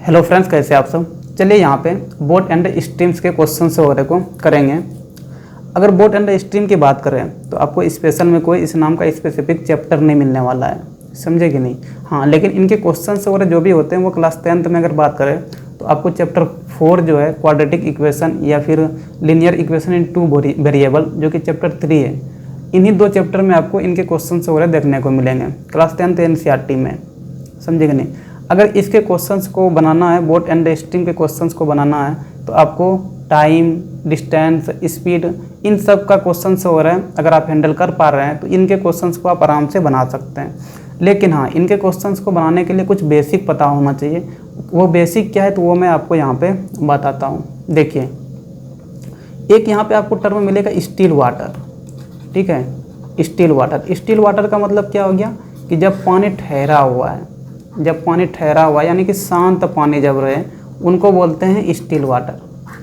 Hello friends, कैसे आप सब। चलिए यहाँ पे बोट एंड स्ट्रीम्स के क्वेश्चन वगैरह को करेंगे। अगर बोट एंड स्ट्रीम की बात करें तो आपको स्पेशल में कोई इस नाम का स्पेसिफिक चैप्टर नहीं मिलने वाला है, समझे कि नहीं। हाँ, लेकिन इनके क्वेश्चन वगैरह जो भी होते हैं वो क्लास 10th में अगर बात करें तो आपको चैप्टर 4 जो है क्वाड्रेटिक इक्वेशन या फिर लिनियर इक्वेशन इन 2 वेरिएबल जो कि चैप्टर 3 है, इन्हीं 2 चैप्टर में आपको इनके क्वेश्चन वगैरह देखने को मिलेंगे क्लास 10th NCERT में, समझे कि नहीं। अगर इसके क्वेश्चंस को बनाना है, बोट एंड स्ट्रीम के क्वेश्चंस को बनाना है तो आपको टाइम, डिस्टेंस, स्पीड, इन सब का क्वेश्चंस वगैरह अगर आप हैंडल कर पा रहे हैं तो इनके क्वेश्चंस को आप आराम से बना सकते हैं। लेकिन हाँ, इनके क्वेश्चंस को बनाने के लिए कुछ बेसिक पता होना चाहिए। वो बेसिक क्या है तो वो मैं आपको यहाँ पे बताता हूँ। देखिए, एक यहाँ पे आपको टर्म मिलेगा स्टिल वाटर, ठीक है। स्टिल वाटर, स्टिल वाटर का मतलब क्या हो गया कि जब पानी ठहरा हुआ है, जब पानी ठहरा हुआ है यानी कि शांत पानी जब रहे, उनको बोलते हैं स्टिल वाटर,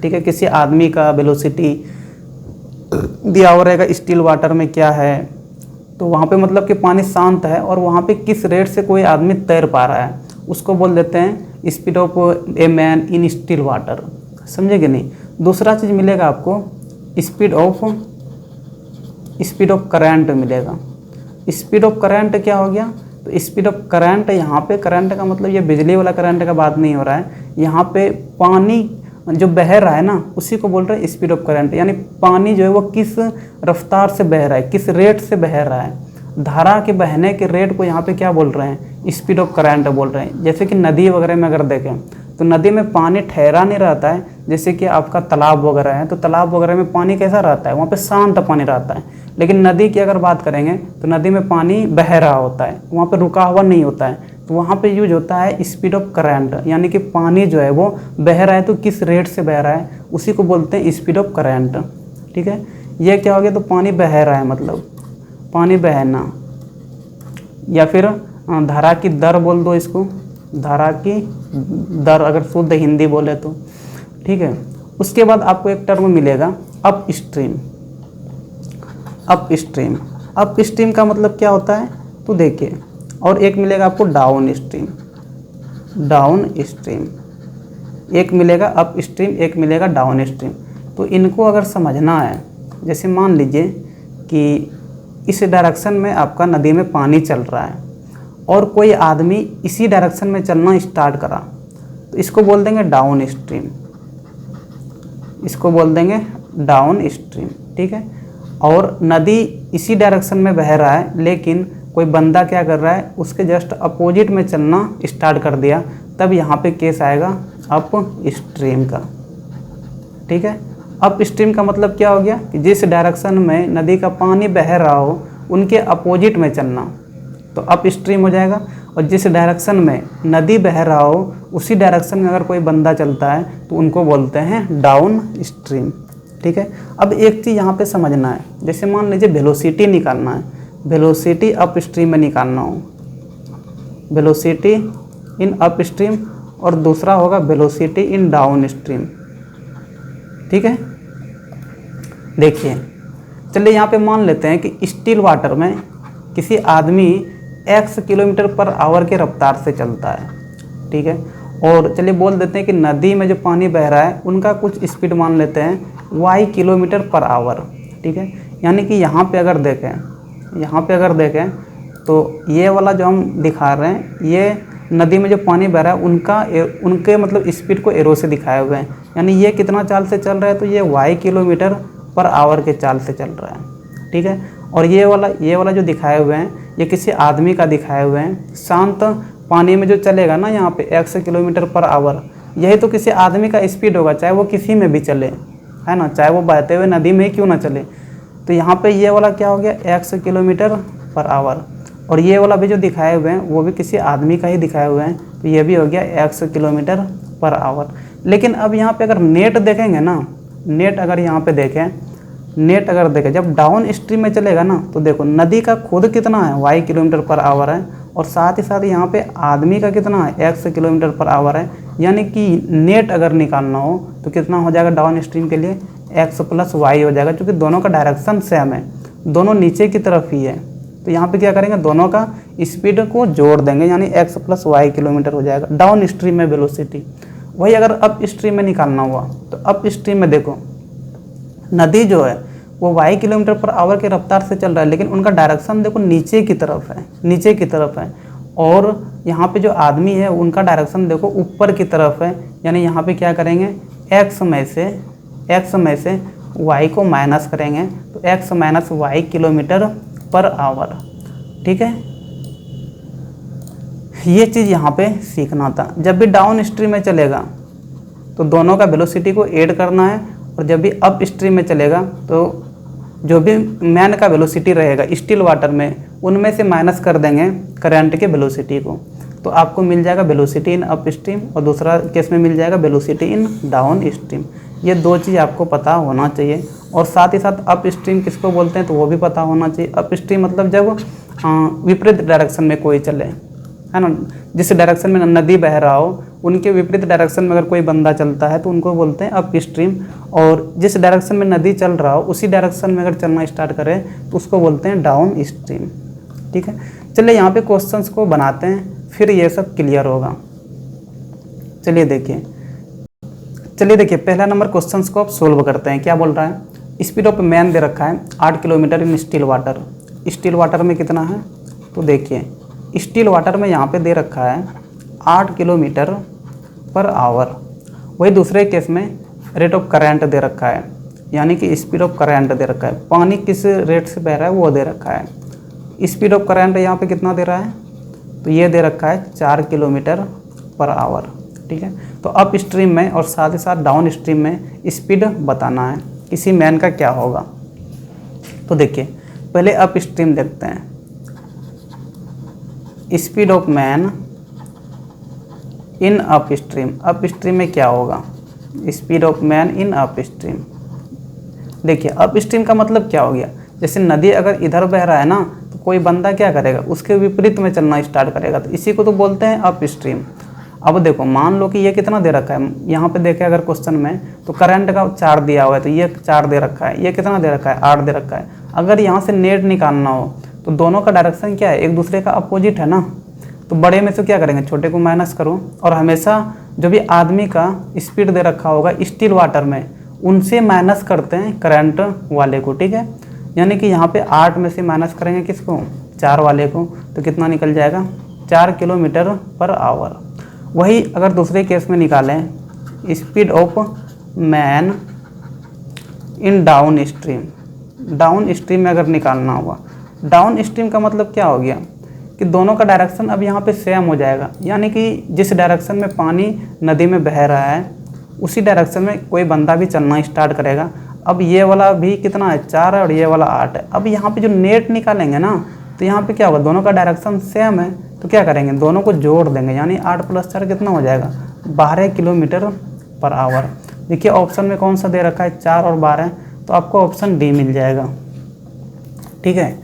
ठीक है। किसी आदमी का वेलोसिटी दिया हुआ रहेगा स्टिल वाटर में क्या है, तो वहाँ पे मतलब कि पानी शांत है और वहाँ पे किस रेट से कोई आदमी तैर पा रहा है उसको बोल देते हैं speed of a man in still water, समझे कि नहीं। दूसरा चीज़ मिलेगा आपको स्पीड ऑफ करंट मिलेगा। स्पीड ऑफ करंट क्या हो गया, तो स्पीड ऑफ करंट, यहाँ पे करंट का मतलब ये बिजली वाला करंट का बात नहीं हो रहा है, यहाँ पे पानी जो बह रहा है ना उसी को बोल रहे हैं स्पीड ऑफ करंट। यानी पानी जो है वो किस रफ्तार से बह रहा है, किस रेट से बह रहा है, धारा के बहने के रेट को यहाँ पे क्या बोल रहे हैं, स्पीड ऑफ करंट बोल रहे हैं। जैसे कि नदी वगैरह में अगर देखें तो नदी में पानी ठहरा नहीं रहता है, जैसे कि आपका तालाब वगैरह है तो तालाब वगैरह में पानी कैसा रहता है, वहाँ पे शांत पानी रहता है। लेकिन नदी की अगर बात करेंगे तो नदी में पानी बह रहा होता है, वहाँ पे रुका हुआ नहीं होता है, तो वहाँ पे यूज होता है स्पीड ऑफ करंट। यानी कि पानी जो है वो बह रहा है तो किस रेट से बह रहा है उसी को बोलते हैं स्पीड ऑफ करंट, ठीक है। ये क्या हो गया, तो पानी बह रहा है मतलब पानी बहना, या फिर धारा की दर बोल दो इसको, धारा की दर अगर शुद्ध हिंदी बोले तो, ठीक है। उसके बाद आपको एक टर्म मिलेगा up stream. Up stream, up stream का मतलब क्या होता है तो देखिए, और एक मिलेगा आपको डाउन स्ट्रीम। डाउन स्ट्रीम एक मिलेगा अप स्ट्रीम, एक मिलेगा डाउन स्ट्रीम। तो इनको अगर समझना है, जैसे मान लीजिए कि इस डायरेक्शन में आपका नदी में पानी चल रहा है और कोई आदमी इसी डायरेक्शन में चलना स्टार्ट करा तो इसको बोल देंगे डाउन स्ट्रीम, इसको बोल देंगे डाउन स्ट्रीम, ठीक है। और नदी इसी डायरेक्शन में बह रहा है लेकिन कोई बंदा क्या कर रहा है, उसके जस्ट अपोजिट में चलना स्टार्ट कर दिया, तब यहाँ पे केस आएगा अप स्ट्रीम का, ठीक है। अप स्ट्रीम का मतलब क्या हो गया कि जिस डायरेक्शन में नदी का पानी बह रहा हो उनके अपोजिट में चलना तो अप स्ट्रीम हो जाएगा। और जिस डायरेक्शन में नदी बह रहा हो उसी डायरेक्शन में अगर कोई बंदा चलता है तो उनको बोलते हैं डाउन स्ट्रीम, ठीक है। अब एक चीज़ यहाँ पे समझना है, जैसे मान लीजिए वेलोसिटी निकालना है, वेलोसिटी अप स्ट्रीम में निकालना हो, वेलोसिटी इन अप स्ट्रीम, और दूसरा होगा वेलोसिटी इन डाउन स्ट्रीम, ठीक है। देखिए, चलिए यहाँ पे मान लेते हैं कि स्टिल वाटर में किसी आदमी x किलोमीटर पर आवर के रफ्तार से चलता है, ठीक है। और चलिए बोल देते हैं कि नदी में जो पानी बह रहा है उनका कुछ स्पीड मान लेते हैं y किलोमीटर पर आवर, ठीक है। यानी कि यहाँ पे अगर देखें तो ये वाला जो हम दिखा रहे हैं, ये नदी में जो पानी बह रहा है उनके मतलब स्पीड को एरो से दिखाए हुए हैं। यानी ये कितना चाल से चल रहा है तो ये y किलोमीटर पर आवर के चाल से चल रहा है, ठीक है। और ये वाला जो दिखाए हुए हैं ये किसी आदमी का दिखाए हुए हैं, शांत पानी में जो चलेगा ना यहाँ पे x किलोमीटर पर आवर, यही तो किसी आदमी का स्पीड होगा, चाहे वो किसी में भी चले, है ना, चाहे वो बहते हुए नदी में ही क्यों ना चले। तो यहाँ पे ये वाला क्या हो गया, x किलोमीटर पर आवर, और ये वाला भी जो दिखाए हुए हैं वो भी किसी आदमी का ही दिखाए हुए हैं, तो ये भी हो गया x किलोमीटर पर आवर। लेकिन अब यहाँ पे अगर नेट देखेंगे ना, नेट अगर यहाँ पे देखें जब डाउन स्ट्रीम में चलेगा ना तो देखो नदी का खुद कितना है y किलोमीटर पर आवर है, और साथ ही साथ यहाँ पे आदमी का कितना है x किलोमीटर पर आवर है। यानी कि नेट अगर निकालना हो तो कितना हो जाएगा डाउन स्ट्रीम के लिए, x + y हो जाएगा, क्योंकि दोनों का डायरेक्शन सेम है, दोनों नीचे की तरफ ही है, तो यहाँ पे क्या करेंगे, दोनों का स्पीड को जोड़ देंगे, यानी x + y किलोमीटर हो जाएगा डाउन स्ट्रीम में वेलोसिटी। वही अगर अप स्ट्रीम में निकालना हुआ तो अप स्ट्रीम में देखो नदी जो है वो y km/h की रफ्तार से चल रहा है, लेकिन उनका डायरेक्शन देखो नीचे की तरफ है, नीचे की तरफ है। और यहाँ पे जो आदमी है उनका डायरेक्शन देखो ऊपर की तरफ है, यानी यहाँ पे क्या करेंगे, x में से y को माइनस करेंगे तो x - y km/h। ठीक है, ये चीज़ यहाँ पे सीखना था। जब भी डाउन स्ट्रीम में चलेगा तो दोनों का वेलोसिटी को ऐड करना है, और जब भी अप स्ट्रीम में चलेगा तो जो भी मैन का वेलोसिटी रहेगा स्टिल वाटर में, उनमें से माइनस कर देंगे करंट के वेलोसिटी को, तो आपको मिल जाएगा वेलोसिटी इन अप स्ट्रीम, और दूसरा केस में मिल जाएगा वेलोसिटी इन डाउन स्ट्रीम। ये दो चीज़ आपको पता होना चाहिए। और साथ ही साथ अप स्ट्रीम किसको बोलते हैं तो वो भी पता होना चाहिए। अप स्ट्रीम मतलब जब विपरीत डायरेक्शन में कोई चले, है ना, जिस डायरेक्शन में नदी बह रहा हो उनके विपरीत डायरेक्शन में अगर कोई बंदा चलता है तो उनको बोलते हैं अप स्ट्रीम, और जिस डायरेक्शन में नदी चल रहा हो उसी डायरेक्शन में अगर चलना स्टार्ट करे तो उसको बोलते हैं डाउन स्ट्रीम। ठीक है, चलिए यहाँ पे क्वेश्चंस को बनाते हैं, फिर ये सब क्लियर होगा। चलिए देखिए पहला नंबर क्वेश्चंस को आप सोल्व करते हैं। क्या बोल रहा है, स्पीड ऑफ मैन दे रखा है 8 kilometre in still water. Still water में कितना है तो देखिए स्टिल वाटर में यहाँ पे दे रखा है 8 km/h। वही दूसरे केस में रेट ऑफ करंट दे रखा है, यानी कि स्पीड ऑफ करंट दे रखा है, पानी किस रेट से बह रहा है वो दे रखा है। स्पीड ऑफ करंट यहाँ पे कितना दे रहा है तो ये दे रखा है 4 km/h। ठीक है, तो अप स्ट्रीम में और साथ ही साथ डाउन स्ट्रीम में स्पीड बताना है किसी मैन का क्या होगा। तो देखिए पहले अप स्ट्रीम देखते हैं, speed of man in up stream. Up stream में क्या होगा, speed of man in up stream. देखिए अप स्ट्रीम का मतलब क्या हो गया, जैसे नदी अगर इधर बह रहा है ना तो कोई बंदा क्या करेगा, उसके विपरीत में चलना स्टार्ट करेगा, तो इसी को तो बोलते हैं अप स्ट्रीम। अब देखो मान लो कि ये कितना दे रखा है, यहाँ पे देखें अगर क्वेश्चन में तो करंट का 4 दिया हुआ है, तो ये 4 दे रखा है, ये कितना दे रखा है 8 दे रखा है। अगर यहाँ से नेट निकालना हो तो दोनों का डायरेक्शन क्या है, एक दूसरे का अपोजिट है ना, तो बड़े में से क्या करेंगे, छोटे को माइनस करो, और हमेशा जो भी आदमी का स्पीड दे रखा होगा स्टिल वाटर में उनसे माइनस करते हैं करंट वाले को। ठीक है, यानी कि यहाँ पे 8 में से माइनस करेंगे किसको, 4 वाले को, तो कितना निकल जाएगा 4 km/h। वही अगर दूसरे केस में निकालें speed of man in down stream, down stream में अगर निकालना हुआ, डाउन स्ट्रीम का मतलब क्या हो गया कि दोनों का डायरेक्शन अब यहाँ पे सेम हो जाएगा, यानी कि जिस डायरेक्शन में पानी नदी में बह रहा है उसी डायरेक्शन में कोई बंदा भी चलना स्टार्ट करेगा। अब ये वाला भी कितना है 4 है और ये वाला 8 है। अब यहाँ पे जो नेट निकालेंगे ना तो यहाँ पे क्या होगा, दोनों का डायरेक्शन सेम है, तो क्या करेंगे दोनों को जोड़ देंगे, यानी 8 + 4 कितना हो जाएगा 12 km/h। देखिए ऑप्शन में कौन सा दे रखा है 4 और 12, तो आपको ऑप्शन डी मिल जाएगा। ठीक है,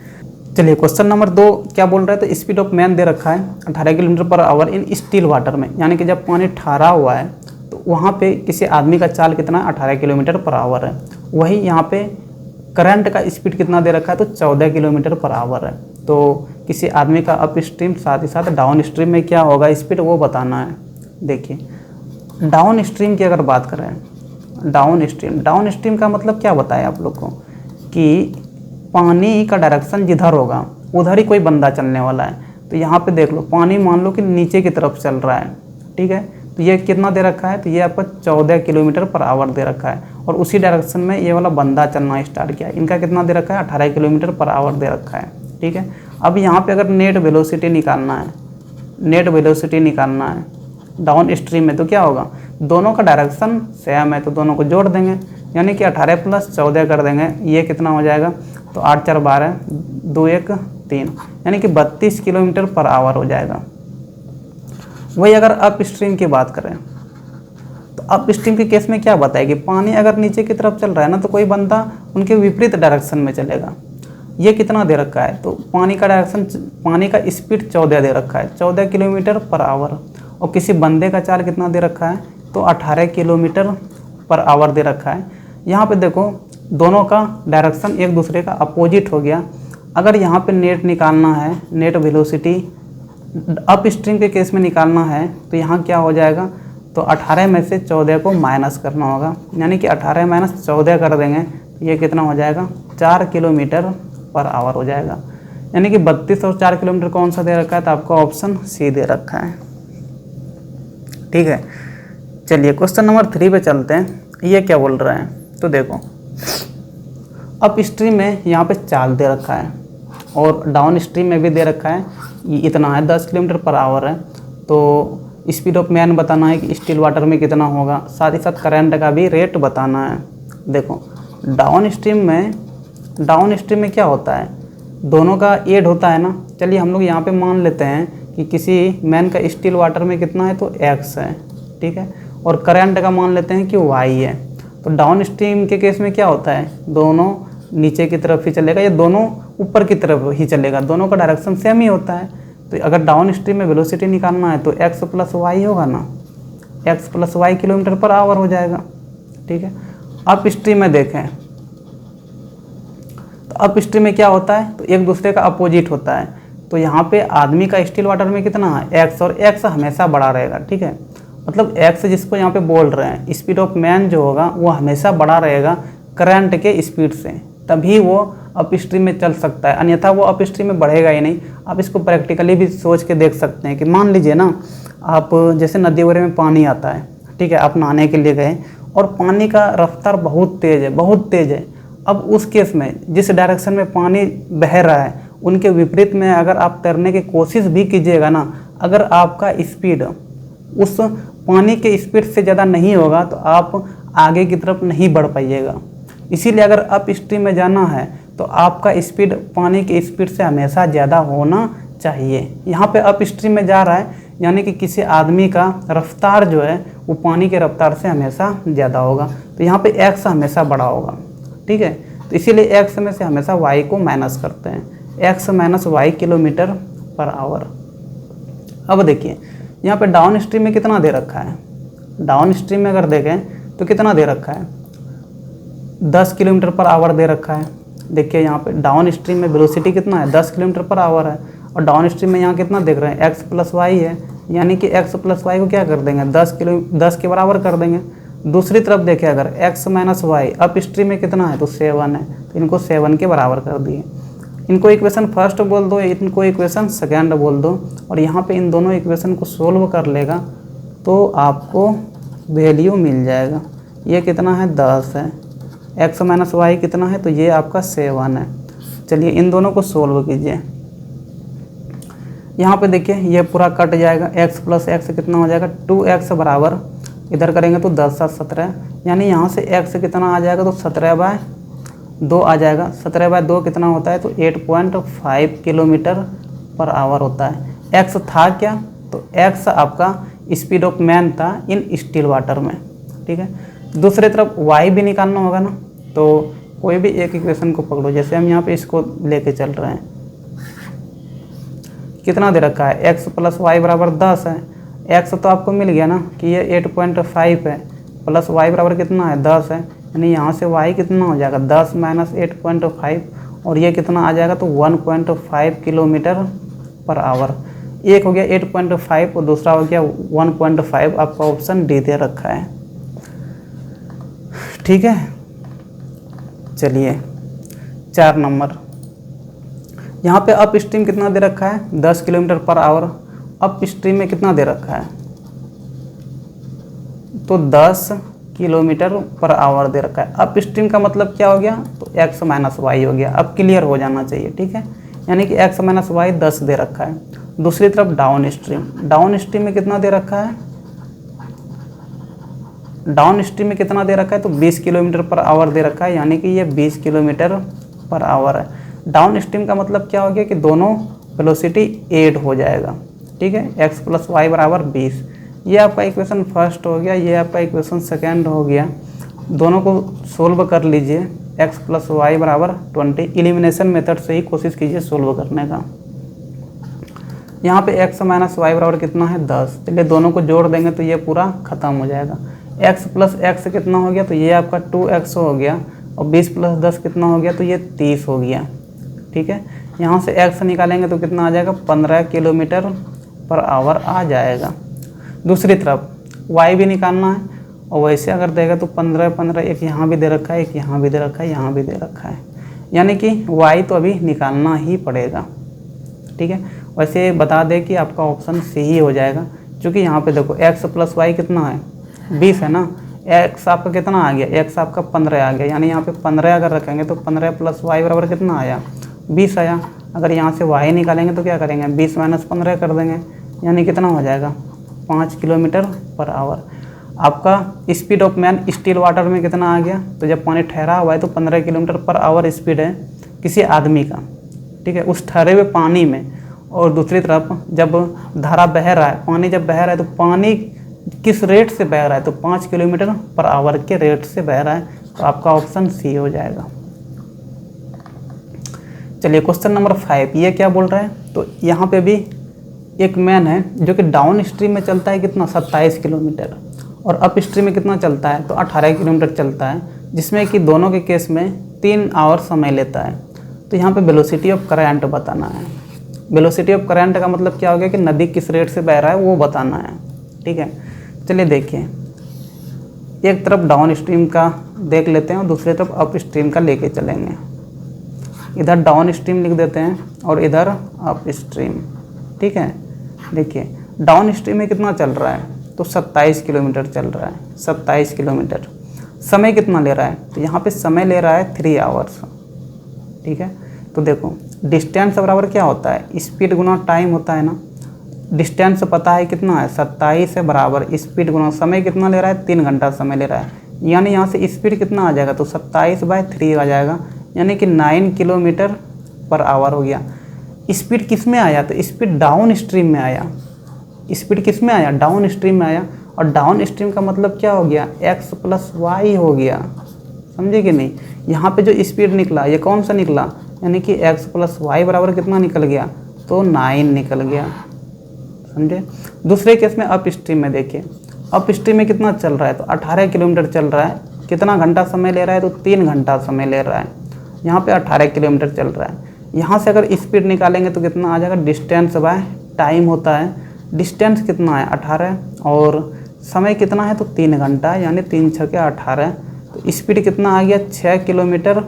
चलिए क्वेश्चन नंबर 2 क्या बोल रहे हैं, तो स्पीड ऑफ मैन दे रखा है 18 km/h इन स्टिल वाटर में, यानी कि जब पानी ठहरा हुआ है तो वहाँ पे किसी आदमी का चाल कितना 18 km/h है। वही यहाँ पे करंट का स्पीड कितना दे रखा है तो 14 km/h है। तो किसी आदमी का अप स्ट्रीम साथ ही साथ डाउन स्ट्रीम में क्या होगा स्पीड वो बताना है। देखिए डाउन स्ट्रीम की अगर बात करें, डाउन स्ट्रीम का मतलब क्या बताया आप लोग को कि पानी का डायरेक्शन जिधर होगा उधर ही कोई बंदा चलने वाला है। तो यहाँ पे देख लो पानी मान लो कि नीचे की तरफ चल रहा है, ठीक है, तो ये कितना दे रखा है तो ये आपका 14 km/h दे रखा है, और उसी डायरेक्शन में ये वाला बंदा चलना स्टार्ट किया, इनका कितना दे रखा है 18 km/h दे रखा है। ठीक है, अब यहाँ पे अगर नेट वेलोसिटी निकालना है डाउन स्ट्रीम में, तो क्या होगा दोनों का डायरेक्शन सेम है तो दोनों को जोड़ देंगे, यानी कि 18 + 14 कर देंगे, ये कितना हो जाएगा तो 8 × 4 = 12, 2 × 1 = 3, यानी कि 32 km/h हो जाएगा। वही अगर अप स्ट्रीम की बात करें तो अप स्ट्रीम के केस में क्या बताएगी, पानी अगर नीचे की तरफ चल रहा है ना तो कोई बंदा उनके विपरीत डायरेक्शन में चलेगा। ये कितना दे रखा है तो पानी का स्पीड 14 दे रखा है, 14 km/h, और किसी बंदे का चाल कितना दे रखा है तो 18 km/h दे रखा है। यहाँ पे देखो दोनों का डायरेक्शन एक दूसरे का अपोजिट हो गया, अगर यहाँ पे नेट निकालना है, नेट वेलोसिटी अप स्ट्रीम के केस में निकालना है, तो यहाँ क्या हो जाएगा, तो 18 में से 14 को माइनस करना होगा, यानी कि 18 माइनस 14 कर देंगे तो ये कितना हो जाएगा, 4 किलोमीटर पर आवर हो जाएगा। यानी कि 32 और 4 किलोमीटर कौन सा दे रखा है, तो आपका ऑप्शन सी दे रखा है। ठीक है, चलिए क्वेश्चन नंबर 3 पे चलते हैं। ये क्या बोल रहे हैं, तो देखो अप स्ट्रीम में यहाँ पे 4 दे रखा है और डाउन स्ट्रीम में भी दे रखा है, ये इतना है 10 किलोमीटर पर आवर है। तो स्पीड ऑफ मैन बताना है कि स्टिल वाटर में कितना होगा, साथ ही साथ करंट का भी रेट बताना है। देखो डाउन स्ट्रीम में क्या होता है, दोनों का एड होता है ना। चलिए हम लोग यहाँ पे मान लेते हैं कि किसी मैन का स्टिल वाटर में कितना है, तो x है, ठीक है, और करंट का मान लेते हैं कि y है। तो डाउन स्ट्रीम के केस में क्या होता है, दोनों नीचे की तरफ ही चलेगा या दोनों ऊपर की तरफ ही चलेगा, दोनों का डायरेक्शन सेम ही होता है। तो अगर डाउन स्ट्रीम में वेलोसिटी निकालना है तो x प्लस वाई होगा ना, x plus Y kilometre per hour हो जाएगा। ठीक है, अप स्ट्रीम में देखें तो अप स्ट्रीम में क्या होता है, तो एक दूसरे का अपोजिट होता है। तो यहाँ पे आदमी का स्टिल वाटर में कितना है, x, और x हमेशा बड़ा रहेगा। ठीक है, मतलब x जिसको यहाँ पे बोल रहे हैं, स्पीड ऑफ मैन जो होगा वो हमेशा बड़ा रहेगा करंट के स्पीड से, तभी वो अप स्ट्रीम में चल सकता है, अन्यथा वो अप स्ट्रीम में बढ़ेगा ही नहीं। आप इसको प्रैक्टिकली भी सोच के देख सकते हैं कि मान लीजिए ना, आप जैसे नदी वगैरह में पानी आता है, ठीक है, आप नहाने के लिए गए और पानी का रफ्तार बहुत तेज़ है, बहुत तेज़ है। अब उस केस में जिस डायरेक्शन में पानी बह रहा है उनके विपरीत में अगर आप तैरने की कोशिश भी कीजिएगा ना, अगर आपका स्पीड उस पानी के स्पीड से ज़्यादा नहीं होगा तो आप आगे की तरफ नहीं बढ़ पाइएगा। इसीलिए अगर अप स्ट्रीम में जाना है तो आपका स्पीड पानी के स्पीड से हमेशा ज़्यादा होना चाहिए। यहाँ पे अप स्ट्रीम में जा रहा है यानी कि किसी आदमी का रफ्तार जो है वो पानी के रफ्तार से हमेशा ज़्यादा होगा, तो यहाँ पे x हमेशा बड़ा होगा। ठीक है, तो इसीलिए x में से हमेशा y को माइनस करते हैं, x minus Y kilometre per hour. अब देखिए यहाँ पे डाउन स्ट्रीम में कितना दे रखा है, डाउन स्ट्रीम में अगर देखें तो कितना दे रखा है, 10 किलोमीटर पर आवर दे रखा है। देखिए यहाँ पे डाउन स्ट्रीम में वेलोसिटी कितना है, 10 किलोमीटर पर आवर है, और डाउन स्ट्रीम में यहाँ कितना देख रहे हैं, x प्लस वाई है, यानी कि x प्लस वाई को क्या कर देंगे, 10 के बराबर कर देंगे। दूसरी तरफ देखें अगर x minus Y upstream में कितना है, तो 7 है, तो इनको 7 के बराबर कर दिए। इनको इक्वेशन फर्स्ट बोल दो, इनको इक्वेशन सेकेंड बोल दो, और यहाँ पे इन दोनों इक्वेशन को सोल्व कर लेगा तो आपको वैल्यू मिल जाएगा। ये कितना है, 10 है, x माइनस वाई कितना है, तो ये आपका 7 है। चलिए इन दोनों को सोल्व कीजिए। यहाँ पे देखिए ये पूरा कट जाएगा, x प्लस x कितना हो जाएगा, 2x बराबर, इधर करेंगे तो 10 7 17, यानी यहाँ से x कितना आ जाएगा, तो 17/2 आ जाएगा। 17/2 कितना होता है, तो 8.5 किलोमीटर पर आवर होता है। x था क्या, तो x आपका स्पीड ऑफ मैन था इन स्टिल वाटर में। ठीक है, दूसरी तरफ y भी निकालना होगा ना, तो कोई भी एक इक्वेशन को पकड़ो, जैसे हम यहाँ पे इसको लेके चल रहे हैं, कितना दे रखा है, x प्लस वाई बराबर 10 है। x तो आपको मिल गया ना कि ये 8.5 है, प्लस y बराबर कितना है, 10 है, यानी यहाँ से y कितना हो जाएगा, 10 माइनस 8.5, और ये कितना आ जाएगा, तो 1.5 किलोमीटर पर आवर। एक हो गया 8.5 और दूसरा हो गया 1.5, आपका ऑप्शन डी दे रखा है। ठीक है, चलिए 4 नंबर, यहाँ पे अप स्ट्रीम कितना दे रखा है, 10 kilometre per our. Up stream में कितना दे रखा है, तो 10 किलोमीटर पर आवर दे रखा है। अप स्ट्रीम का मतलब क्या हो गया, तो x माइनस वाई हो गया। अब क्लियर हो जाना चाहिए, ठीक है, यानी कि x माइनस वाई 10 दे रखा है। दूसरी तरफ डाउन स्ट्रीम में कितना दे रखा है, डाउन स्ट्रीम में कितना दे रखा है, तो 20 किलोमीटर पर आवर दे रखा है, यानी कि ये 20 किलोमीटर पर आवर है। डाउन स्ट्रीम का मतलब क्या हो गया कि दोनों वेलोसिटी ऐड हो जाएगा। ठीक है, x प्लस वाई बराबर 20, ये आपका इक्वेशन फर्स्ट हो गया, ये आपका इक्वेशन सेकेंड हो गया। दोनों को सोल्व कर लीजिए, x प्लस वाई बराबर 20, एलिमिनेशन मेथड से ही कोशिश कीजिए सोल्व करने का। यहाँ पे x माइनस वाई बराबर कितना है, 10, चलिए दोनों को जोड़ देंगे तो ये पूरा ख़त्म हो जाएगा। x प्लस x कितना हो गया, तो ये आपका 2x हो गया, और 20 प्लस 10 कितना हो गया, तो ये 30 हो गया। ठीक है। यहाँ से x निकालेंगे तो कितना आ जाएगा, 15 किलोमीटर पर आवर आ जाएगा। दूसरी तरफ y भी निकालना है, और वैसे अगर देगा तो 15 15 एक यहाँ भी दे रखा है, एक यहाँ भी दे रखा है, यहाँ भी दे रखा है, यानी कि y तो अभी निकालना ही पड़ेगा, ठीक है। वैसे बता दें कि आपका ऑप्शन सी ही हो जाएगा, क्योंकि यहाँ पे देखो x प्लस वाई कितना है, 20 है ना, x आपका कितना आ गया, x आपका 15 आ गया, यानी यहाँ पे 15 अगर रखेंगे तो 15 प्लस वाई बराबर कितना आया, 20 आया। अगर यहाँ से y निकालेंगे तो क्या करेंगे, 20 माइनस 15 कर देंगे, यानी कितना हो जाएगा, 5 किलोमीटर पर आवर। आपका speed of man still water में कितना आ गया, तो जब पानी ठहरा हुआ है तो 15 किलोमीटर पर आवर स्पीड है किसी आदमी का, ठीक है, उस ठहरे हुए पानी में। और दूसरी तरफ जब धारा बह रहा है, पानी जब बह रहा है तो पानी किस रेट से बह रहा है, तो 5 किलोमीटर पर आवर के रेट से बह रहा है, तो आपका ऑप्शन सी हो जाएगा। चलिए क्वेश्चन नंबर 5, ये क्या बोल रहा है, तो यहाँ पे भी एक मैन है जो कि डाउन स्ट्रीम में चलता है कितना, 27 किलोमीटर, और अप स्ट्रीम में कितना चलता है, तो 18 किलोमीटर चलता है, जिसमें कि दोनों के केस में 3 आवर समय लेता है। तो यहाँ पे वेलोसिटी ऑफ करंट बताना है। वेलोसिटी ऑफ करंट का मतलब क्या हो गया कि नदी किस रेट से बह रहा है वो बताना है, ठीक है। चलिए देखिए, एक तरफ डाउन स्ट्रीम का देख लेते हैं और दूसरी तरफ अप स्ट्रीम का लेके चलेंगे। इधर डाउन स्ट्रीम लिख देते हैं और इधर अप स्ट्रीम, ठीक है। देखिए डाउन स्ट्रीम में कितना चल रहा है, तो 27 किलोमीटर चल रहा है, 27 किलोमीटर। समय कितना ले रहा है, तो यहाँ पे समय ले रहा है 3 आवर्स, ठीक है। तो देखो डिस्टेंस बराबर क्या होता है, स्पीड गुना टाइम होता है ना। डिस्टेंस पता है कितना है, 27 है बराबर स्पीड गुना समय कितना ले रहा है, 3 घंटा समय ले रहा है, यानी यहाँ से स्पीड कितना आ जाएगा, तो 27/3 आ जाएगा, यानी कि 9 किलोमीटर पर आवर हो गया। स्पीड किस में आया, तो स्पीड डाउन स्ट्रीम में आया। स्पीड किस में आया, डाउन स्ट्रीम में आया, और डाउन स्ट्रीम का मतलब क्या हो गया, x प्लस वाई हो गया, समझे कि नहीं। यहाँ पे जो स्पीड निकला ये कौन सा निकला, यानी कि x प्लस वाई बराबर कितना निकल गया, तो 9 निकल गया, समझे। दूसरे केस में अप स्ट्रीम में देखिए, अप स्ट्रीम में कितना चल रहा है, तो 18 किलोमीटर चल रहा है, कितना घंटा समय ले रहा है, तो 3 घंटा समय ले रहा है, यहाँ पे 18 किलोमीटर चल रहा है। यहाँ से अगर स्पीड निकालेंगे तो कितना आ जाएगा, डिस्टेंस बाय टाइम होता है, डिस्टेंस कितना है 18 और समय कितना है, तो 3 घंटा, यानी 3 × 6 = 18, तो स्पीड कितना आ गया, 6 किलोमीटर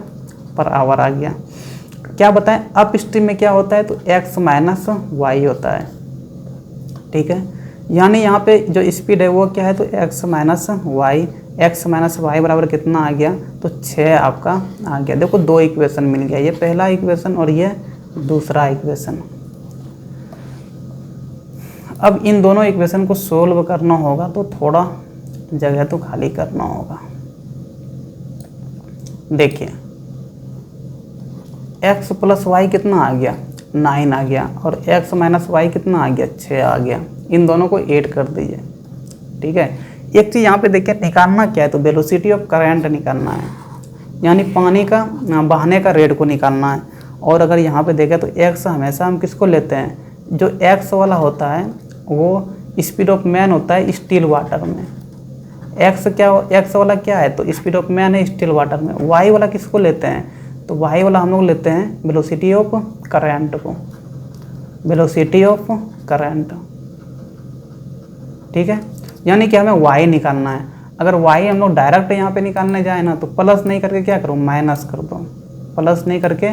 पर आवर आ गया। क्या बताएं अप स्ट्रीम में क्या होता है, तो x माइनस वाई होता है, ठीक है। यानी यहाँ पे जो स्पीड है वो क्या है, तो x माइनस वाई बराबर कितना आ गया, तो 6 आपका आ गया। देखो 2 इक्वेशन मिल गया, ये पहला इक्वेशन और ये दूसरा इक्वेशन। अब इन दोनों इक्वेशन को सोल्व करना होगा तो थोड़ा जगह तो खाली करना होगा। देखिए x प्लस वाई कितना आ गया, 9 आ गया, और x माइनस वाई कितना आ गया, 6 आ गया। इन दोनों को ऐड कर दीजिए, ठीक है। एक चीज़ यहाँ पे देखिए, निकालना क्या है, तो वेलोसिटी ऑफ करंट निकालना है, यानी पानी का बहने का रेट को निकालना है। और अगर यहाँ पे देखें तो x हमेशा हम किसको लेते हैं, जो x वाला होता है वो स्पीड ऑफ मैन होता है स्टिल वाटर में। x वाला क्या है, तो स्पीड ऑफ मैन है स्टिल वाटर में। y वाला किसको लेते हैं, तो y वाला हम लोग लेते हैं वेलोसिटी ऑफ करंट को, वेलोसिटी ऑफ करंट, ठीक है। यानी कि हमें y निकालना है। अगर y हम लोग डायरेक्ट यहाँ पे निकालने जाए ना, तो प्लस नहीं करके क्या करो, माइनस कर दो, प्लस नहीं करके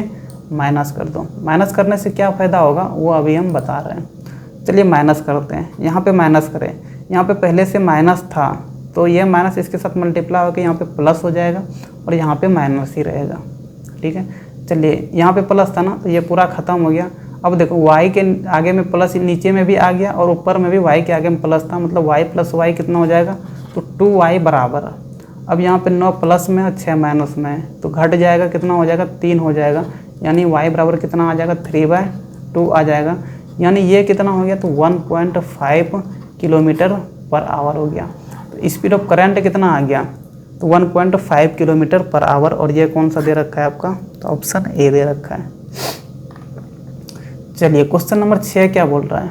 माइनस कर दो। माइनस करने से क्या फ़ायदा होगा वो अभी हम बता रहे हैं। चलिए माइनस करते हैं, यहाँ पे माइनस करें, यहाँ पे पहले से माइनस था तो ये माइनस इसके साथ मल्टीप्लाई होकर यहाँ पे प्लस हो जाएगा और यहाँ पे माइनस ही रहेगा, ठीक है। चलिए यहाँ पे प्लस था ना, तो ये पूरा ख़त्म हो गया। अब देखो y के आगे में प्लस नीचे में भी आ गया और ऊपर में भी y के आगे में प्लस था, मतलब y प्लस वाई कितना हो जाएगा, तो 2y बराबर। अब यहाँ पे 9 प्लस में और 6 माइनस में है, तो घट जाएगा, कितना हो जाएगा, 3 हो जाएगा, यानी y बराबर कितना आ जाएगा, 3/2 आ जाएगा। यानी ये कितना हो गया, तो 1.5 किलोमीटर पर आवर हो गया। तो स्पीड ऑफ करंट कितना आ गया, तो 1.5 किलोमीटर पर आवर। और ये कौन सा दे रखा है आपका, तो ऑप्शन ए दे रखा है। चलिए क्वेश्चन नंबर 6 क्या बोल रहा है,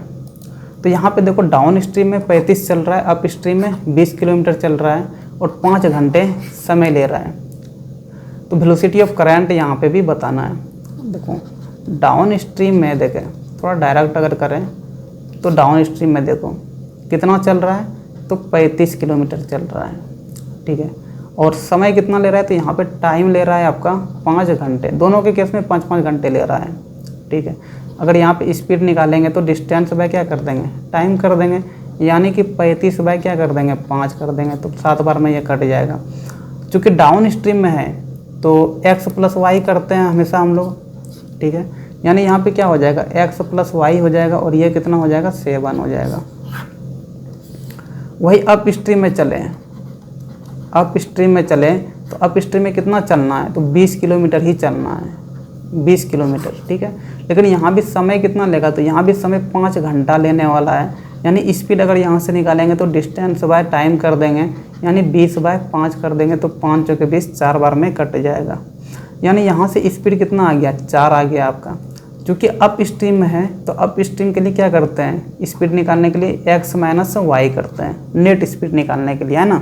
तो यहाँ पे देखो डाउन स्ट्रीम में 35 चल रहा है, अप स्ट्रीम में 20 किलोमीटर चल रहा है और 5 घंटे समय ले रहा है। तो वेलोसिटी ऑफ करंट यहाँ पे भी बताना है। देखो डाउन स्ट्रीम में देखें, थोड़ा डायरेक्ट अगर करें तो डाउन स्ट्रीम में देखो कितना चल रहा है, तो 35 किलोमीटर चल रहा है, ठीक है। और समय कितना ले रहा है, तो यहाँ पे टाइम ले रहा है आपका 5 घंटे, दोनों के केस में 5-5 घंटे ले रहा है, ठीक है। अगर यहाँ पे स्पीड निकालेंगे तो डिस्टेंस बाय क्या कर देंगे, टाइम कर देंगे, यानी कि 35 बाय क्या कर देंगे, 5 कर देंगे, तो 7 बार में ये कट जाएगा। चूँकि डाउन स्ट्रीम में है तो x + y करते हैं हमेशा हम लोग, ठीक है। यानी यहाँ पे क्या हो जाएगा, x + y हो जाएगा और ये कितना हो जाएगा, 7 हो जाएगा। वही अप स्ट्रीम में चले, अप स्ट्रीम में चले तो अप स्ट्रीम में कितना चलना है, तो 20 किलोमीटर ही चलना है, 20 किलोमीटर, ठीक है। लेकिन यहाँ भी समय कितना लेगा, तो यहाँ भी समय 5 घंटा लेने वाला है। यानी स्पीड अगर यहाँ से निकालेंगे तो डिस्टेंस बाय टाइम कर देंगे, यानी 20/5 कर देंगे, तो 5 के 20 4 बार में कट जाएगा। यानी यहाँ से स्पीड कितना आ गया, 4 आ गया आपका। क्योंकि अप स्ट्रीम में है तो अप स्ट्रीम के लिए क्या करते हैं, स्पीड निकालने के लिए x - y करते हैं, नेट स्पीड निकालने के लिए, है ना।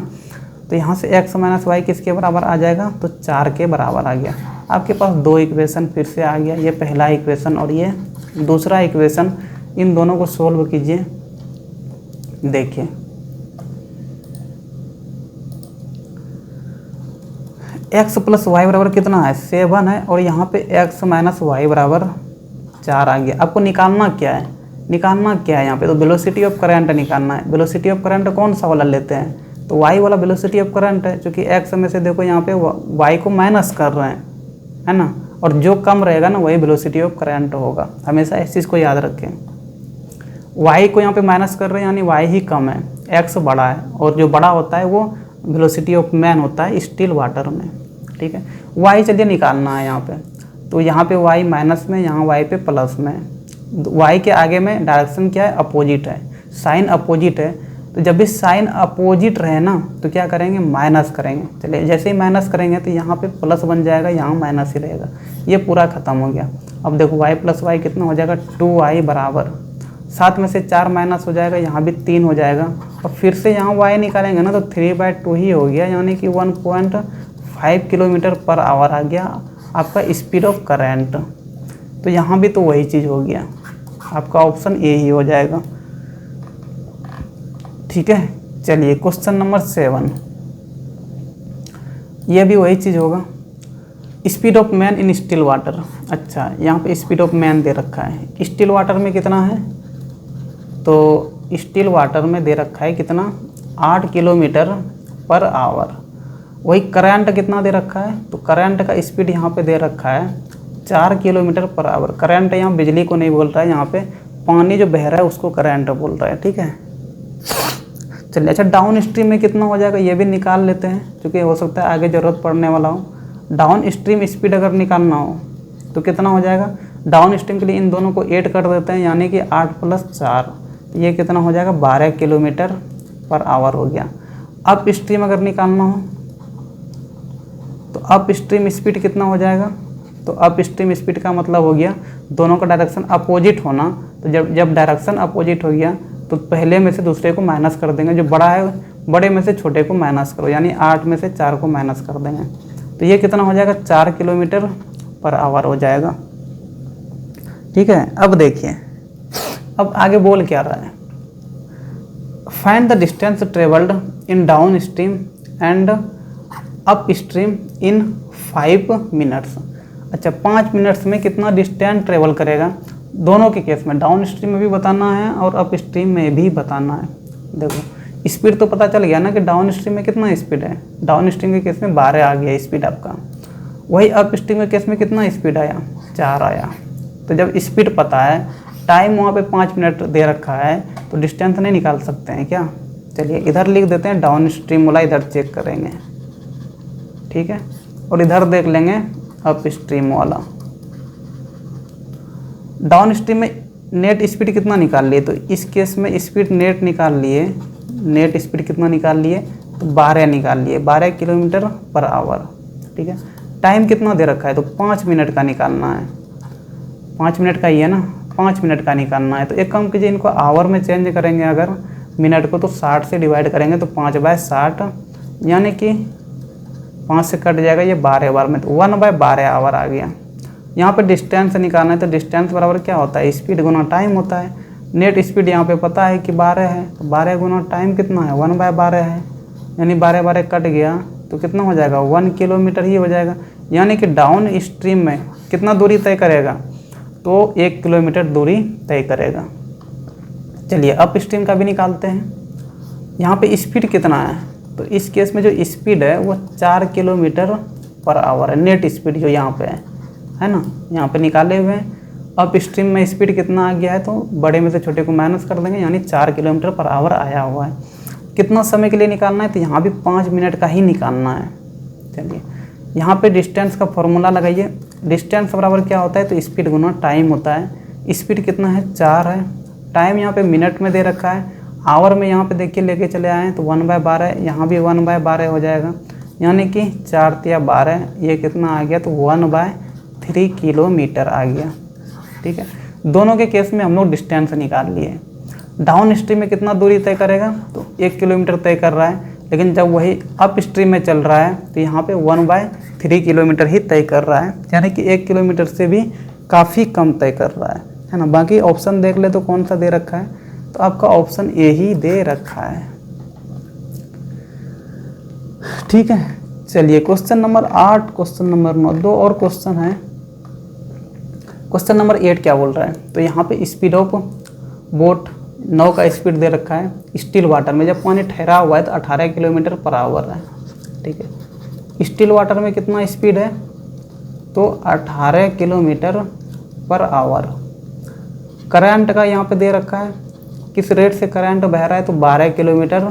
तो यहाँ से x - y किसके बराबर आ जाएगा, तो 4 के बराबर आ गया। आपके पास 2 इक्वेशन फिर से आ गया, ये पहला इक्वेशन और ये दूसरा इक्वेशन। इन दोनों को सोल्व कीजिए, देखिए x + y बराबर कितना है, 7 है, और यहाँ पे x - y बराबर 4 आ गया। आपको निकालना क्या है, निकालना क्या है यहाँ पे, तो वेलोसिटी ऑफ करंट निकालना है। वेलोसिटी ऑफ करंट कौन सा वाला लेते हैं, तो y वाला वेलोसिटी ऑफ करंट है, क्योंकि x में से देखो यहाँ पे y को माइनस कर रहे हैं, है ना, और जो कम रहेगा ना वही वेलोसिटी ऑफ करंट होगा। हमेशा इस चीज़ को याद रखें, y को यहाँ पे माइनस कर रहे हैं यानी y ही कम है, x बड़ा है, और जो बड़ा होता है वो वेलोसिटी ऑफ मैन होता है स्टिल वाटर में, ठीक है। y चलिए निकालना है यहाँ पे, तो यहाँ पे y माइनस में, यहाँ y पे प्लस में, y के आगे में डायरेक्शन क्या है, अपोजिट है, साइन अपोजिट है। तो जब भी साइन अपोजिट रहे ना तो क्या करेंगे, माइनस करेंगे। चलिए जैसे ही माइनस करेंगे तो यहाँ पे प्लस बन जाएगा, यहाँ माइनस ही रहेगा, ये पूरा ख़त्म हो गया। अब देखो y + y कितना हो जाएगा, 2y बराबर 7 में से 4 माइनस हो जाएगा, यहाँ भी 3 हो जाएगा, और फिर से यहाँ y निकालेंगे ना तो 3/2 ही हो गया, यानी कि 1.5 किलोमीटर/आवर आ गया आपका स्पीड ऑफ करंट। तो यहाँ भी तो वही चीज़ हो गया, आपका ऑप्शन ए ही हो जाएगा, ठीक है। चलिए क्वेश्चन नंबर 7, ये भी वही चीज़ होगा, speed of man in still water. अच्छा, यहाँ पे स्पीड ऑफ मैन दे रखा है, स्टिल वाटर में कितना है, तो स्टिल वाटर में दे रखा है कितना, 8 किलोमीटर/आवर। वही करंट कितना दे रखा है, तो करंट का स्पीड यहाँ पे दे रखा है 4 किलोमीटर/आवर। करंट यहाँ बिजली को नहीं बोल रहा है, यहाँ पे पानी जो बह रहा है उसको करंट बोल रहा है, ठीक है। चलिए अच्छा, डाउन स्ट्रीम में कितना हो जाएगा ये भी निकाल लेते हैं, क्योंकि हो सकता है आगे ज़रूरत पड़ने वाला हो। डाउन स्ट्रीम स्पीड अगर निकालना हो तो कितना हो जाएगा, डाउन स्ट्रीम के लिए इन दोनों को ऐड कर देते हैं, यानी कि 8 + 4, तो ये कितना हो जाएगा, 12 किलोमीटर/आवर हो गया। अप स्ट्रीम अगर निकालना हो तो अप स्ट्रीम स्पीड कितना हो जाएगा, तो अप स्ट्रीम स्पीड का मतलब हो गया दोनों का डायरेक्शन अपोजिट होना। तो जब डायरेक्शन अपोजिट हो गया तो पहले में से दूसरे को माइनस कर देंगे, जो बड़ा है बड़े में से छोटे को माइनस करो, यानी 8 में से 4 को माइनस कर देंगे, तो ये कितना हो जाएगा, 4 किलोमीटर/आवर हो जाएगा, ठीक है। अब देखिए, अब आगे बोल क्या रहा है, find the distance travelled in down stream and up stream in 5 minutes. अच्छा, 5 मिनट्स में कितना डिस्टेंस ट्रेवल करेगा, दोनों के केस में, डाउन स्ट्रीम में भी बताना है और अप स्ट्रीम में भी बताना है। देखो स्पीड तो पता चल गया ना कि डाउन स्ट्रीम में कितना स्पीड है, डाउन स्ट्रीम के केस में 12 आ गया स्पीड आपका। वही अप स्ट्रीम के केस में कितना स्पीड आया, 4 आया। तो जब स्पीड पता है, टाइम वहाँ पे 5 मिनट दे रखा है, तो डिस्टेंस नहीं निकाल सकते हैं क्या। चलिए इधर लिख देते हैं डाउन स्ट्रीम वाला, इधर चेक करेंगे, ठीक है, और इधर देख लेंगे अप स्ट्रीम वाला। डाउन स्ट्रीम में नेट स्पीड कितना निकाल लिए, तो इस केस में स्पीड नेट निकाल लिए, नेट स्पीड कितना निकाल लिए, तो 12 निकाल लिए, 12 किलोमीटर/आवर, ठीक है। टाइम कितना दे रखा है, तो 5 मिनट का निकालना है, 5 मिनट का ही है ना, 5 मिनट का निकालना है। तो एक काम कीजिए, इनको आवर में चेंज करेंगे अगर मिनट को, तो 60 से डिवाइड करेंगे तो 5/60, यानी कि 5 से कट जाएगा ये 12 बार में, तो 1/12 आवर आ गया। यहाँ पे डिस्टेंस निकालना है तो डिस्टेंस बराबर क्या होता है, स्पीड गुना टाइम होता है। नेट स्पीड यहाँ पे पता है कि 12 है, तो 12 गुना टाइम कितना है, 1/12 है, यानी 12 कट गया तो कितना हो जाएगा, 1 किलोमीटर ही हो जाएगा। यानी कि डाउन स्ट्रीम में कितना दूरी तय करेगा, तो 1 किलोमीटर दूरी तय करेगा। चलिए अप स्ट्रीम का भी निकालते हैं। यहाँ पे स्पीड कितना है, तो इस केस में जो स्पीड है वो 4 किलोमीटर पर आवर है, नेट स्पीड जो यहाँ पे है ना, यहाँ पे निकाले हुए हैं। अप स्ट्रीम में स्पीड कितना आ गया है, तो बड़े में से छोटे को माइनस कर देंगे, यानी 4 किलोमीटर पर आवर आया हुआ है। कितना समय के लिए निकालना है, तो यहाँ भी 5 मिनट का ही निकालना है। चलिए यहाँ पे डिस्टेंस का फॉर्मूला लगाइए। डिस्टेंस बराबर क्या होता है, तो स्पीड गुना टाइम होता है। स्पीड कितना है, 4 है। टाइम यहाँ पे मिनट में दे रखा है, आवर में यहाँ पे देखिए लेके चले आए हैं तो 1/12, यहाँ भी 1/12 हो जाएगा, यानी कि 4 तिया 12, ये कितना आ गया, तो 1/3 किलोमीटर आ गया। ठीक है, दोनों के केस में हम लोग डिस्टेंस निकाल लिए। डाउन स्ट्रीम में कितना दूरी तय करेगा, तो 1 किलोमीटर तय कर रहा है, लेकिन जब वही अप स्ट्रीम में चल रहा है तो यहाँ पे 1/3 किलोमीटर ही तय कर रहा है, यानी कि 1 किलोमीटर से भी काफ़ी कम तय कर रहा है ना। बाकी ऑप्शन देख ले तो कौन सा दे रखा है, तो आपका ऑप्शन ए ही दे रखा है। ठीक है, चलिए क्वेश्चन नंबर 8, क्वेश्चन नंबर 9, 2 और क्वेश्चन है। क्वेश्चन नंबर 8 क्या बोल रहा है, तो यहाँ पे स्पीड ऑफ बोट, नाव का स्पीड दे रखा है स्टिल वाटर में, जब पानी ठहरा हुआ है तो 18 किलोमीटर पर आवर है। ठीक है, स्टिल वाटर में कितना स्पीड है, तो 18 किलोमीटर पर आवर। करंट का यहाँ पे दे रखा है, किस रेट से करंट बह रहा है, तो 12 किलोमीटर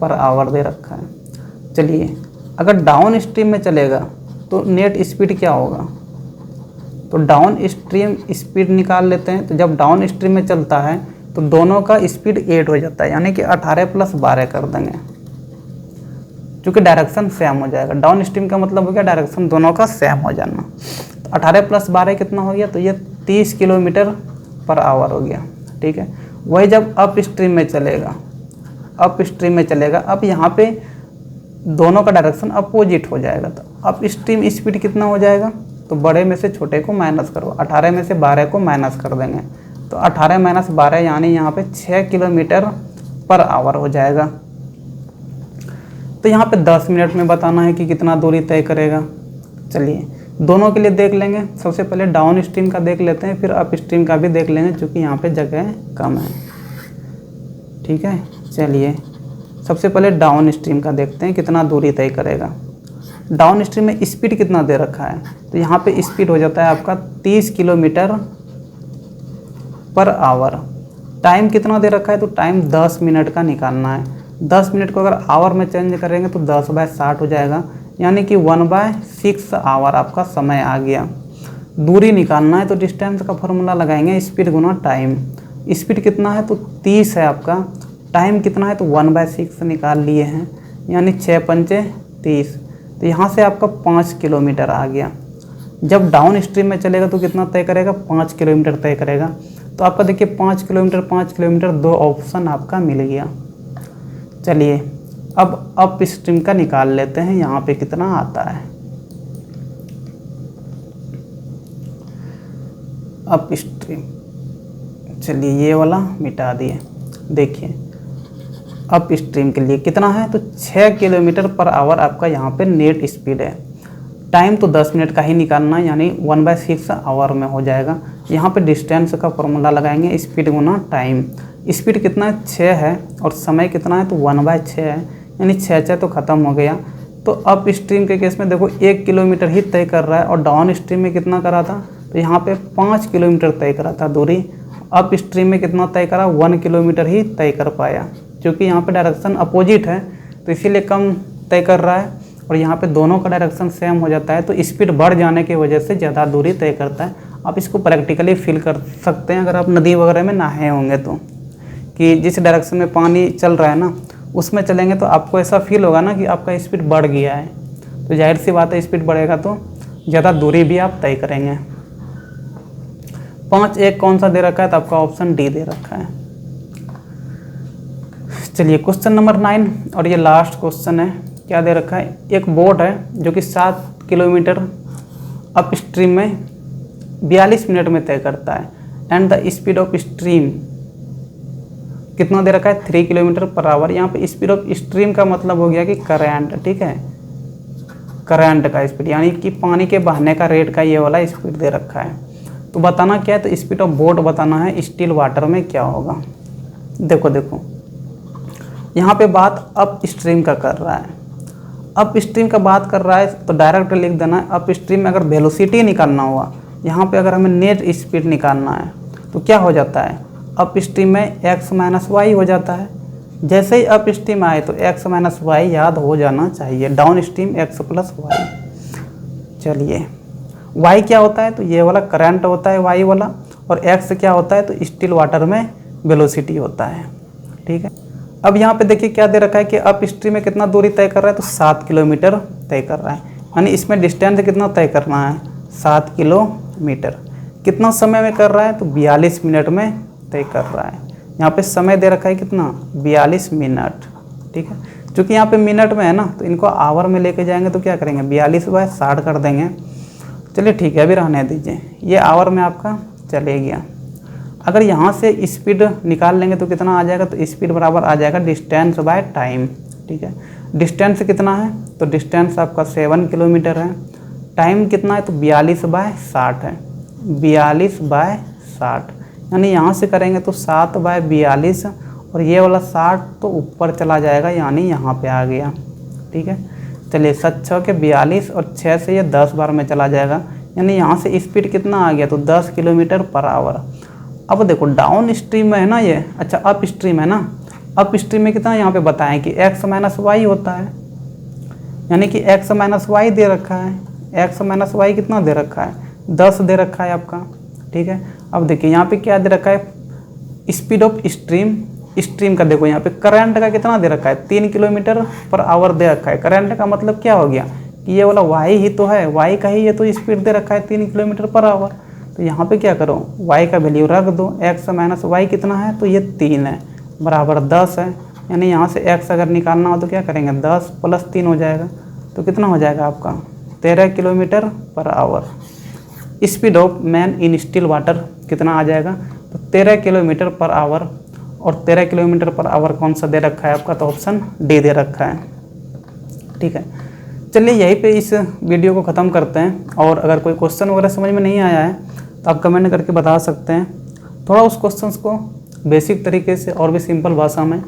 पर आवर दे रखा है। चलिए अगर डाउन स्ट्रीम में चलेगा तो नेट स्पीड क्या होगा, तो डाउन स्ट्रीम स्पीड निकाल लेते हैं। तो जब डाउन स्ट्रीम में चलता है तो दोनों का स्पीड 8 हो जाता है, यानी कि 18 + 12 कर देंगे, क्योंकि डायरेक्शन सेम हो जाएगा। डाउन स्ट्रीम का मतलब हो गया डायरेक्शन दोनों का सेम हो जाना। तो 18 + 12 कितना हो गया, तो ये 30 किलोमीटर पर आवर हो गया। ठीक है, वही जब अप स्ट्रीम में चलेगा, अप स्ट्रीम में चलेगा, अब यहाँ पे दोनों का डायरेक्शन अपोजिट हो जाएगा, तो अप स्ट्रीम स्पीड कितना हो जाएगा, तो बड़े में से छोटे को माइनस करो, 18 में से 12 को माइनस कर देंगे, तो 18 - 12 यानी यहाँ पे 6 किलोमीटर पर आवर हो जाएगा। तो यहाँ पे 10 मिनट में बताना है कि कितना दूरी तय करेगा। चलिए दोनों के लिए देख लेंगे, सबसे पहले डाउन स्ट्रीम का देख लेते हैं, फिर अप स्ट्रीम का भी देख लेंगे, क्योंकि यहाँ पे जगह कम है। ठीक है, चलिए सबसे पहले डाउन स्ट्रीम का देखते हैं कितना दूरी तय करेगा। डाउन स्ट्रीम में स्पीड कितना दे रखा है, तो यहाँ पे स्पीड हो जाता है आपका 30 किलोमीटर पर आवर। टाइम कितना दे रखा है, तो टाइम 10 मिनट का निकालना है। 10 मिनट को अगर आवर में चेंज करेंगे तो 10/60 हो जाएगा, यानी कि 1/6 आवर आपका समय आ गया। दूरी निकालना है तो डिस्टेंस का फॉर्मूला लगाएंगे, स्पीड गुना टाइम। स्पीड कितना है, तो 30 है आपका, टाइम कितना है, तो 1/6 निकाल लिए हैं, यानी 6 × 5 = 30। तो यहाँ से आपका 5 किलोमीटर आ गया। जब डाउन स्ट्रीम में चलेगा तो कितना तय करेगा, 5 किलोमीटर तय करेगा। तो आपका देखिए 5 किलोमीटर 5 किलोमीटर 2 ऑप्शन आपका मिल गया। चलिए अब अप स्ट्रीम का निकाल लेते हैं, यहाँ पे कितना आता है। अप स्ट्रीम, चलिए ये वाला मिटा दिए। देखिए अप स्ट्रीम के लिए कितना है, तो 6 किलोमीटर पर आवर आपका यहाँ पे नेट स्पीड है। टाइम तो 10 मिनट का ही निकालना है, यानी 1/6 आवर में हो जाएगा। यहाँ पे डिस्टेंस का फॉर्मूला लगाएंगे, स्पीड गुना टाइम। स्पीड कितना है, 6 है, और समय कितना है, तो 1/6 है, यानी 6 तो ख़त्म हो गया। तो अप स्ट्रीम के केस में देखो 1 किलोमीटर ही तय कर रहा है, और डाउन स्ट्रीम में कितना करा था, तो यहाँ पे 5 किलोमीटर तय करा था दूरी। अप स्ट्रीम में कितना तय करा, 1 किलोमीटर ही तय कर पाया, क्योंकि यहाँ पे डायरेक्शन अपोजिट है तो इसीलिए कम तय कर रहा है, और यहाँ पे दोनों का डायरेक्शन सेम हो जाता है तो स्पीड बढ़ जाने की वजह से ज़्यादा दूरी तय करता है। आप इसको प्रैक्टिकली फील कर सकते हैं अगर आप नदी वगैरह में नहाए होंगे तो, कि जिस डायरेक्शन में पानी चल रहा है ना उसमें चलेंगे तो आपको ऐसा फील होगा ना कि आपका स्पीड बढ़ गया है। तो जाहिर सी बात है स्पीड बढ़ेगा तो ज़्यादा दूरी भी आप तय करेंगे। 5 कौन सा दे रखा है, तो आपका ऑप्शन डी दे रखा है। चलिए क्वेश्चन नंबर 9 और ये लास्ट क्वेश्चन है। क्या दे रखा है, एक बोट है जो कि 7 किलोमीटर अप स्ट्रीम में 42 मिनट में तय करता है। And the speed of stream कितना दे रखा है 3 किलोमीटर पर आवर। यहाँ पे स्पीड ऑफ स्ट्रीम का मतलब हो गया कि करंट, ठीक है, करंट का स्पीड यानी कि पानी के बहने का रेट का ये वाला स्पीड दे रखा है। तो बताना क्या है, तो स्पीड ऑफ बोट बताना है स्टिल वाटर में क्या होगा। देखो यहाँ पे बात अप स्ट्रीम का कर रहा है, अप स्ट्रीम का बात कर रहा है तो डायरेक्ट लिख देना है। अप स्ट्रीम में अगर वेलोसिटी निकालना हुआ, यहाँ पे अगर हमें नेट स्पीड निकालना है तो क्या हो जाता है, अप स्ट्रीम में x माइनस वाई हो जाता है। जैसे ही अप स्ट्रीम आए तो x माइनस वाई याद हो जाना चाहिए, downstream x plus Y. चलिए y क्या होता है, तो ये वाला करंट होता है y वाला, और x क्या होता है, तो स्टिल वाटर में वेलोसिटी होता है, ठीक है। अब यहाँ पे देखिए क्या दे रखा है कि अप स्ट्रीम में कितना दूरी तय कर रहा है, तो 7 किलोमीटर तय कर रहा है, यानी इसमें डिस्टेंस कितना तय करना है 7 किलोमीटर। कितना समय में कर रहा है, तो 42 मिनट में तय कर रहा है। यहाँ पे समय दे रखा है कितना 42 मिनट, ठीक है। क्योंकि यहाँ पे मिनट में है ना, तो इनको आवर में लेके जाएंगे तो क्या करेंगे 42/60 कर देंगे। चलिए ठीक है, अभी रहने दीजिए, ये आवर में आपका चले गया। अगर यहाँ से स्पीड निकाल लेंगे तो कितना आ जाएगा, तो स्पीड बराबर आ जाएगा डिस्टेंस बाय टाइम, ठीक है। डिस्टेंस कितना है, तो डिस्टेंस आपका 7 किलोमीटर है। टाइम कितना है, तो 42/60 है, 42/60, यानी यहाँ से करेंगे तो 7/42, और ये वाला 60 तो ऊपर चला जाएगा, यानी यहाँ पे आ गया, ठीक है। चलिए 7×6 = 42, और 6 से ये 10 बार में चला जाएगा, यानी यहाँ से स्पीड कितना आ गया, तो 10 किलोमीटर पर आवर। अब देखो डाउन स्ट्रीम में है ना ये, अच्छा अप स्ट्रीम है ना, अप स्ट्रीम में कितना यहाँ पे बताएं कि x माइनस वाई होता है, यानी कि x माइनस वाई दे रखा है, x माइनस वाई कितना दे रखा है 10 दे रखा है आपका, ठीक है। अब देखिए यहाँ पे क्या दे रखा है स्पीड ऑफ स्ट्रीम, स्ट्रीम का देखो यहाँ पे करंट का कितना दे रखा है 3 किलोमीटर पर आवर दे रखा है। करंट का मतलब क्या हो गया कि ये वाला वाई ही तो है, वाई का ही ये तो स्पीड दे रखा है 3 किलोमीटर पर आवर। तो यहाँ पे क्या करो y का वैल्यू रख दो, x माइनस वाई कितना है, तो ये 3 है बराबर 10 है, यानी यहाँ से x अगर निकालना हो तो क्या करेंगे 10 + 3 हो जाएगा, तो कितना हो जाएगा आपका 13 kilometre per our. Speed of man in still water कितना आ जाएगा, तो 13 किलोमीटर पर आवर, और 13 किलोमीटर पर आवर कौन सा दे रखा है आपका, तो ऑप्शन डी दे रखा है, ठीक है। चलिए यहीं पे इस वीडियो को ख़त्म करते हैं, और अगर कोई क्वेश्चन वगैरह समझ में नहीं आया है तो आप कमेंट करके बता सकते हैं। थोड़ा उस क्वेश्चंस को बेसिक तरीके से और भी सिंपल भाषा में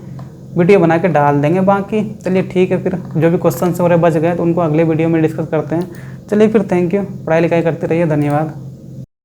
वीडियो बना के डाल देंगे। बाकी चलिए ठीक है, फिर जो भी क्वेश्चन वगैरह बच गए तो उनको अगले वीडियो में डिस्कस करते हैं। चलिए फिर थैंक यू, पढ़ाई लिखाई करते रहिए, धन्यवाद।